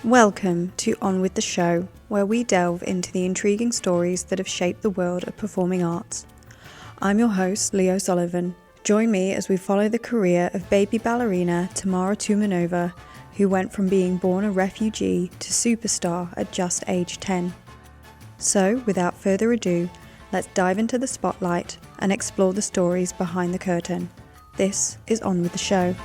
Welcome to On With The Show, where we delve into the intriguing stories that have shaped the world of performing arts. I'm your host, Leo Sullivan. Join me as we follow the career of baby ballerina Tamara Toumanova, who went from being born a refugee to superstar at just age 10. So, without further ado, let's dive into the spotlight and explore the stories behind the curtain. This is On With The Show.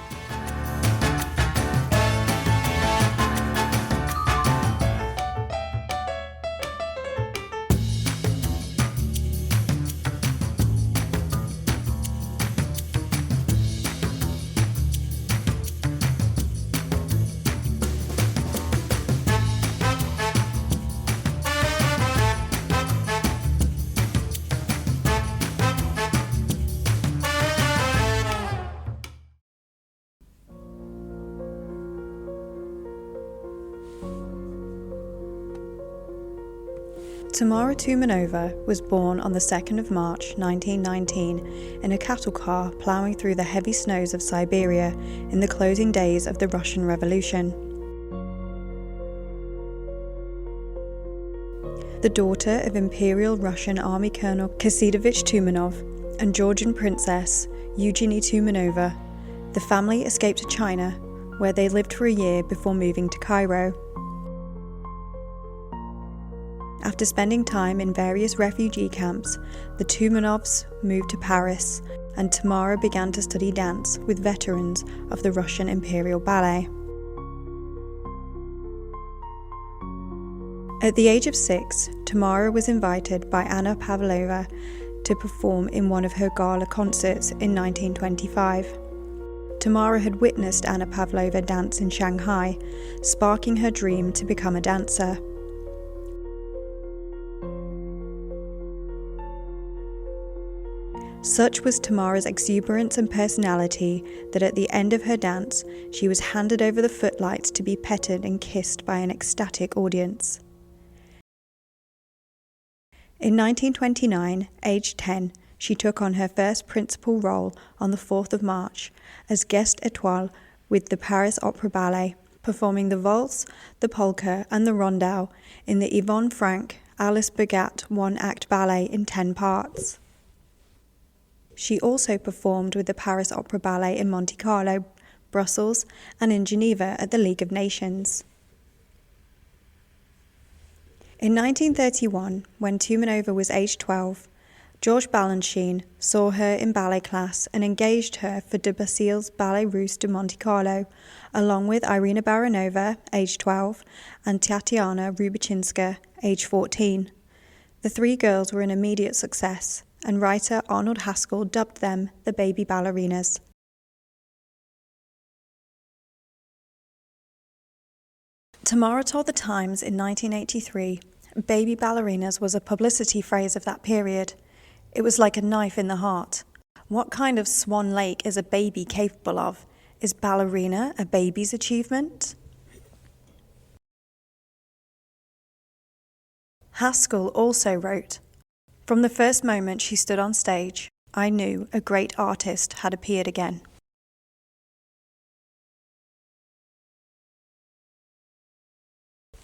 Tamara Toumanova was born on the 2nd of March 1919 in a cattle car ploughing through the heavy snows of Siberia in the closing days of the Russian Revolution. The daughter of Imperial Russian Army Colonel Kasitovich Toumanov and Georgian Princess Eugenie Toumanova, the family escaped to China, where they lived for a year before moving to Cairo. After spending time in various refugee camps, the Toumanovs moved to Paris, and Tamara began to study dance with veterans of the Russian Imperial Ballet. At the age of 6, Tamara was invited by Anna Pavlova to perform in one of her gala concerts in 1925. Tamara had witnessed Anna Pavlova dance in Shanghai, sparking her dream to become a dancer. Such was Tamara's exuberance and personality that at the end of her dance, she was handed over the footlights to be petted and kissed by an ecstatic audience. In 1929, aged 10, she took on her first principal role on the 4th of March as guest étoile with the Paris Opera Ballet, performing the waltz, the polka and the rondel in the Yvonne Frank, Alice Bergat one-act ballet in 10 parts. She also performed with the Paris Opera Ballet in Monte Carlo, Brussels, and in Geneva at the League of Nations. In 1931, when Toumanova was aged 12, Georges Balanchine saw her in ballet class and engaged her for Debussy's Ballet Russe de Monte Carlo, along with Irina Baranova, aged 12, and Tatiana Rubachinska, aged 14. The three girls were an immediate success, and writer Arnold Haskell dubbed them the baby ballerinas. Tamara told The Times in 1983, "Baby ballerinas was a publicity phrase of that period. It was like a knife in the heart. What kind of Swan Lake is a baby capable of? Is ballerina a baby's achievement?" Haskell also wrote, "From the first moment she stood on stage, I knew a great artist had appeared again."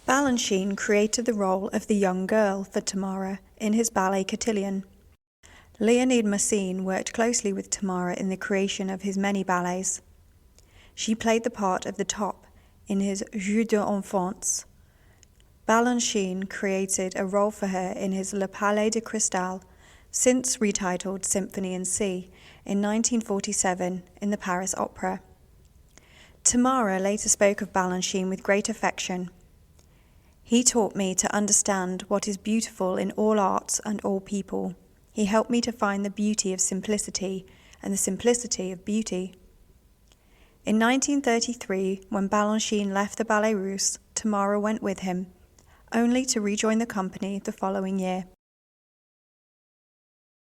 Balanchine created the role of the young girl for Tamara in his ballet Cotillion. Leonid Massine worked closely with Tamara in the creation of his many ballets. She played the part of the top in his Jeux d'Enfance. Balanchine created a role for her in his Le Palais de Cristal, since retitled Symphony in C, in 1947 in the Paris Opera. Tamara later spoke of Balanchine with great affection. "He taught me to understand what is beautiful in all arts and all people. He helped me to find the beauty of simplicity and the simplicity of beauty." In 1933, when Balanchine left the Ballet Russe, Tamara went with him, only to rejoin the company the following year.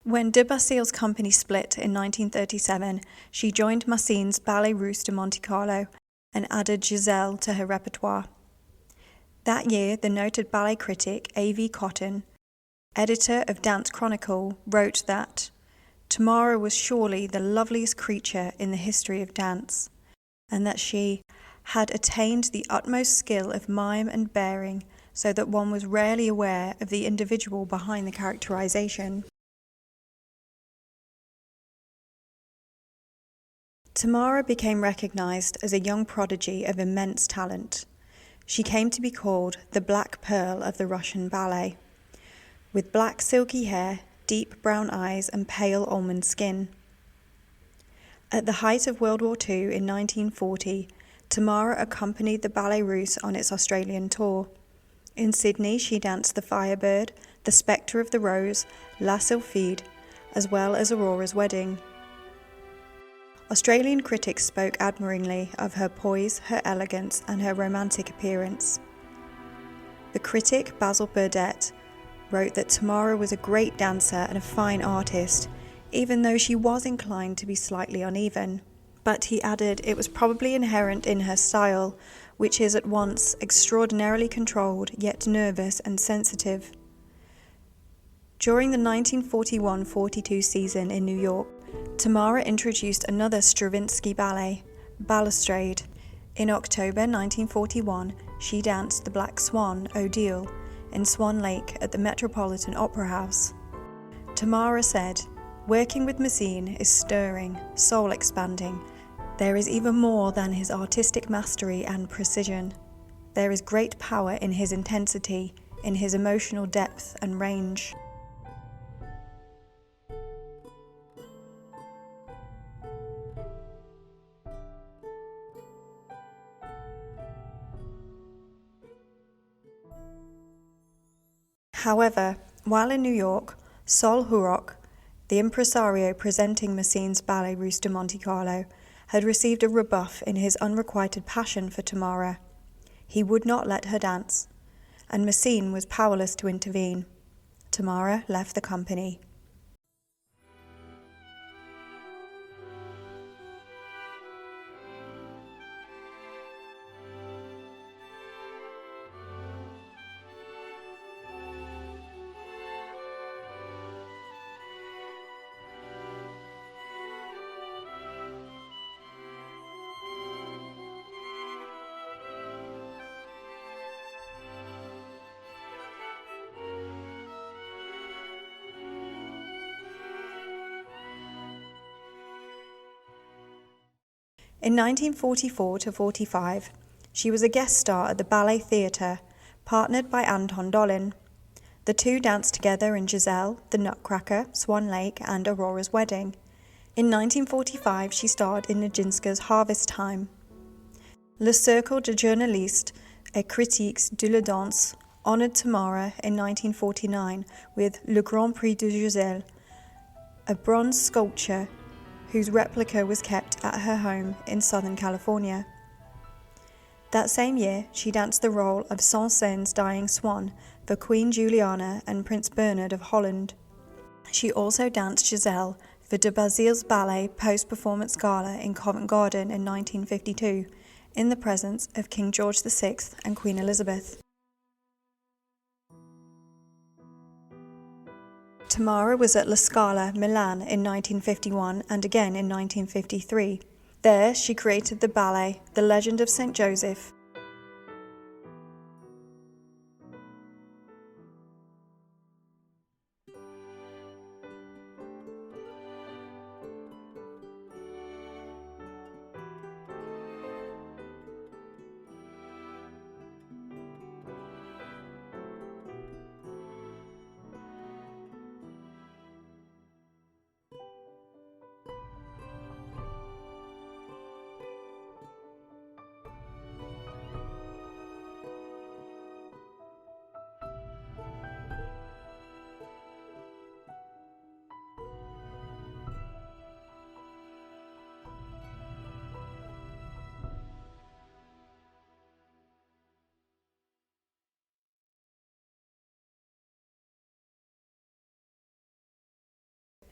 When Debussy's company split in 1937, she joined Massine's Ballet Russe de Monte Carlo and added Giselle to her repertoire. That year, the noted ballet critic A.V. Cotton, editor of Dance Chronicle, wrote that Tamara was surely the loveliest creature in the history of dance, and that she had attained the utmost skill of mime and bearing, so that one was rarely aware of the individual behind the characterization. Tamara became recognized as a young prodigy of immense talent. She came to be called the Black Pearl of the Russian ballet, with black silky hair, deep brown eyes, and pale almond skin. At the height of World War II in 1940, Tamara accompanied the Ballet Russe on its Australian tour. In Sydney, she danced the Firebird, the Spectre of the Rose, La Sylphide, as well as Aurora's Wedding. Australian critics spoke admiringly of her poise, her elegance, and her romantic appearance. The critic Basil Burdett wrote that Tamara was a great dancer and a fine artist, even though she was inclined to be slightly uneven. But he added it was probably inherent in her style, which is at once extraordinarily controlled, yet nervous and sensitive. During the 1941-42 season in New York, Tamara introduced another Stravinsky ballet, Balustrade. In October 1941, she danced the Black Swan, Odile, in Swan Lake at the Metropolitan Opera House. Tamara said, "Working with Messine is stirring, soul-expanding. There is even more than his artistic mastery and precision. There is great power in his intensity, in his emotional depth and range." However, while in New York, Sol Hurok, the impresario presenting Messine's Ballet Russe de Monte Carlo, had received a rebuff in his unrequited passion for Tamara. He would not let her dance, and Messine was powerless to intervene. Tamara left the company. In 1944-45, she was a guest star at the Ballet Theatre, partnered by Anton Dolin. The two danced together in Giselle, The Nutcracker, Swan Lake, and Aurora's Wedding. In 1945, she starred in Nijinsky's Harvest Time. Le Cercle de Journalistes et Critiques de la Danse honored Tamara in 1949 with Le Grand Prix de Giselle, a bronze sculpture whose replica was kept at her home in Southern California. That same year, she danced the role of Saint-Saëns' dying swan for Queen Juliana and Prince Bernard of Holland. She also danced Giselle for de Basil's Ballet post-performance gala in Covent Garden in 1952, in the presence of King George VI and Queen Elizabeth. Tamara was at La Scala, Milan in 1951 and again in 1953. There she created the ballet The Legend of St. Joseph.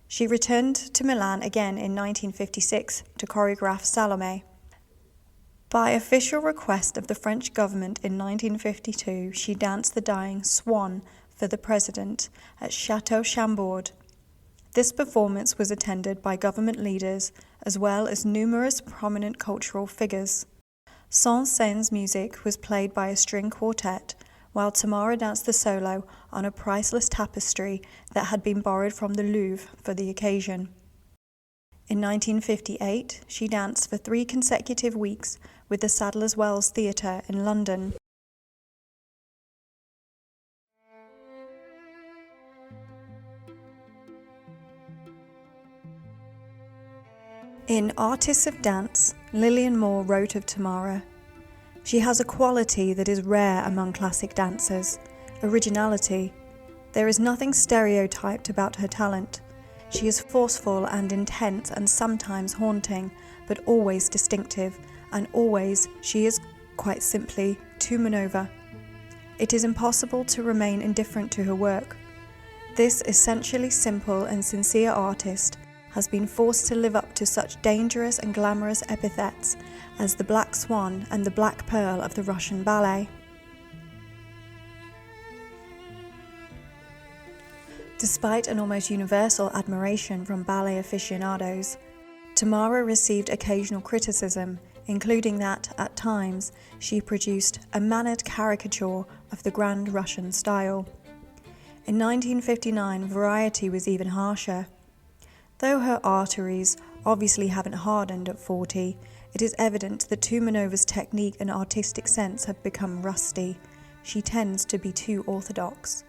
She returned to Milan again in 1956 to choreograph Salome. By official request of the French government in 1952, she danced the dying Swan for the president at Château Chambord. This performance was attended by government leaders as well as numerous prominent cultural figures. Saint-Saëns' music was played by a string quartet, while Tamara danced the solo on a priceless tapestry that had been borrowed from the Louvre for the occasion. In 1958, she danced for 3 consecutive weeks with the Sadler's Wells Theatre in London. In Artists of Dance, Lillian Moore wrote of Tamara, "She has a quality that is rare among classic dancers, originality. There is nothing stereotyped about her talent. She is forceful and intense and sometimes haunting, but always distinctive, and always she is, quite simply, Toumanova. It is impossible to remain indifferent to her work. This essentially simple and sincere artist has been forced to live up to such dangerous and glamorous epithets as the Black Swan and the Black Pearl of the Russian ballet." Despite an almost universal admiration from ballet aficionados, Tamara received occasional criticism, including that, at times, she produced a mannered caricature of the Grand Russian style. In 1959, Variety was even harsher. Though her arteries obviously haven't hardened at 40, it is evident that Toumanova's technique and artistic sense have become rusty. She tends to be too orthodox.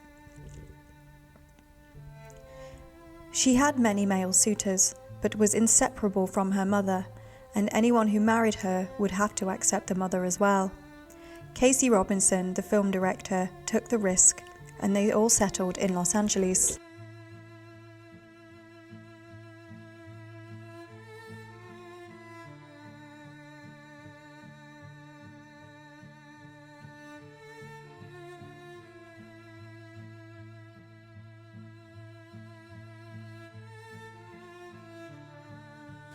She had many male suitors, but was inseparable from her mother, and anyone who married her would have to accept the mother as well. Casey Robinson, the film director, took the risk, and they all settled in Los Angeles.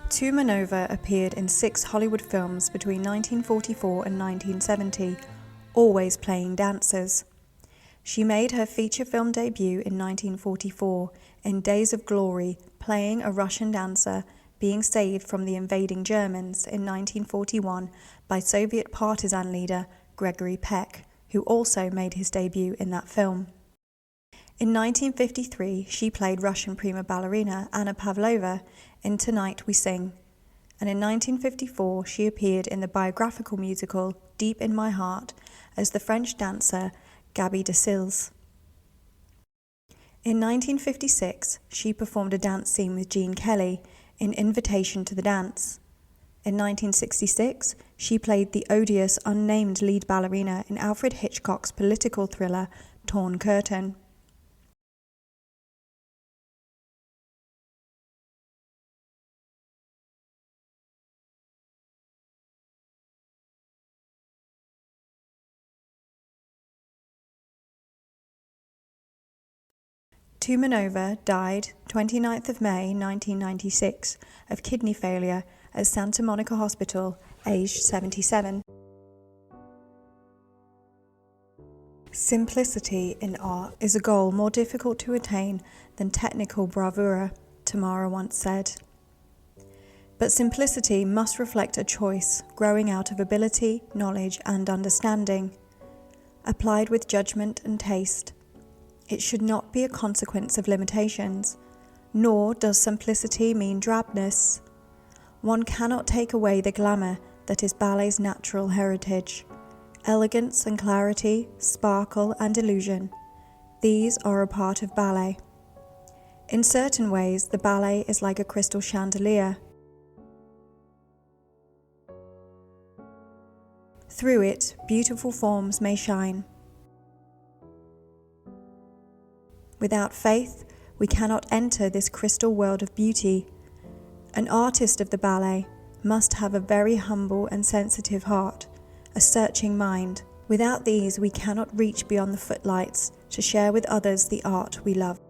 Toumanova appeared in 6 Hollywood films between 1944 and 1970, always playing dancers. She made her feature film debut in 1944 in Days of Glory, playing a Russian dancer being saved from the invading Germans in 1941 by Soviet partisan leader Gregory Peck, who also made his debut in that film. In 1953, she played Russian prima ballerina Anna Pavlova in Tonight We Sing, and in 1954 she appeared in the biographical musical Deep in My Heart as the French dancer Gaby Desilles. In 1956, she performed a dance scene with Gene Kelly in Invitation to the Dance. In 1966, she played the odious unnamed lead ballerina in Alfred Hitchcock's political thriller Torn Curtain. Toumanova died 29th of May 1996 of kidney failure at Santa Monica Hospital, aged 77. Simplicity in art is a goal more difficult to attain than technical bravura, Tamara once said. But simplicity must reflect a choice growing out of ability, knowledge, and understanding, applied with judgment and taste. It should not be a consequence of limitations, nor does simplicity mean drabness. One cannot take away the glamour that is ballet's natural heritage. Elegance and clarity, sparkle and illusion, these are a part of ballet. In certain ways, the ballet is like a crystal chandelier. Through it, beautiful forms may shine. Without faith, we cannot enter this crystal world of beauty. An artist of the ballet must have a very humble and sensitive heart, a searching mind. Without these, we cannot reach beyond the footlights to share with others the art we love.